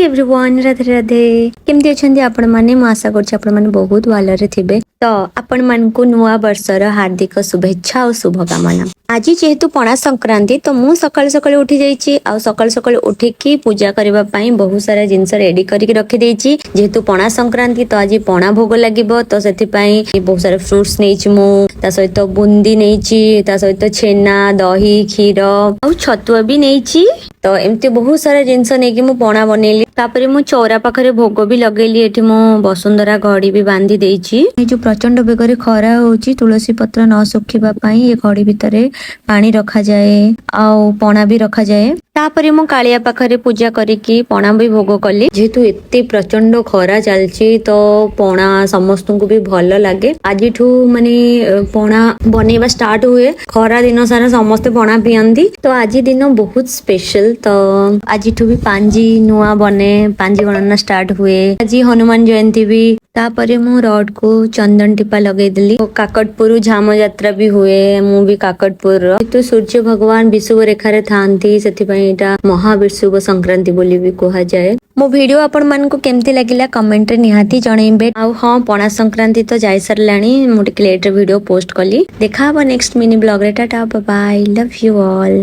Everyone Radhe Radhe केमती अच्छा आपण मैंने आशा कर बहुत भलरे थे तो आपण मन को नुआ वर्षर हार्दिक शुभेच्छा और शुभकामना। आज जेहेतु पणा संक्रांति तो मु सकाल सकाल उठी जाइए आ सकाल सकाल उठिकी पूजा करबा पई बहुत सारा जिनस रेडी करके रखी देइछि। जेहेतु पणा संक्रांति तो आज पणा भोग लागिबो तो सेति पई बहुत सारा फ्रूट्स नेइछि मु ता सहित बुंदी नेइछि ता सहित छेना दही क्षीर आ छतुआ भी नेइछि। तो एमती बहुत सारा जिनस नेकी मु पणा बनेली तापरे मु चौरा पाखरे भोग भी लगेली। एठी मु वसुंधरा घड़ी भी बांधी देइछि। जो प्रचंड बेगरे खरा होची तुलसी पत्र न सुखिबा पई ये घड़ी भितरे पानी रखा जाए आउ पणा भी रखा जाए। तापरे मु कालिया पाखरे पूजा करिकी पणा भी भोग कली। जेहेतु एते प्रचंड खरा चलची तो पणा समस्त को भी भल लगे। आजिठू माने पणा बनेबा स्टार्ट हुए खरा दिन सारा समस्त पणा पियंदी तो आज दिन बहुत स्पेशल। तो आजिठू भी पांजी नुआ बने पांजी गणना स्टार्ट हुए। आज हनुमान जयंती भी तापरे मु रड को चंदन टिपा लगे दिली। काकटपुर झाम यात्रा भी हुए मु भी काकटपुर तो सूर्य भगवान विषुव रेखारे थांती सेथिपई एटा महाविषुव संक्रांति बोली भी कहा जाए। मो वीडियो आपण मन को केमती लागिला कमेंट रे निहाती जणैबे। आ हां पणा संक्रांति तो जाय सरलाणी मु टिके लेट वीडियो पोस्ट कली। देखा नेक्स्ट मिनी ब्लॉग रे। Tata bye bye love you all.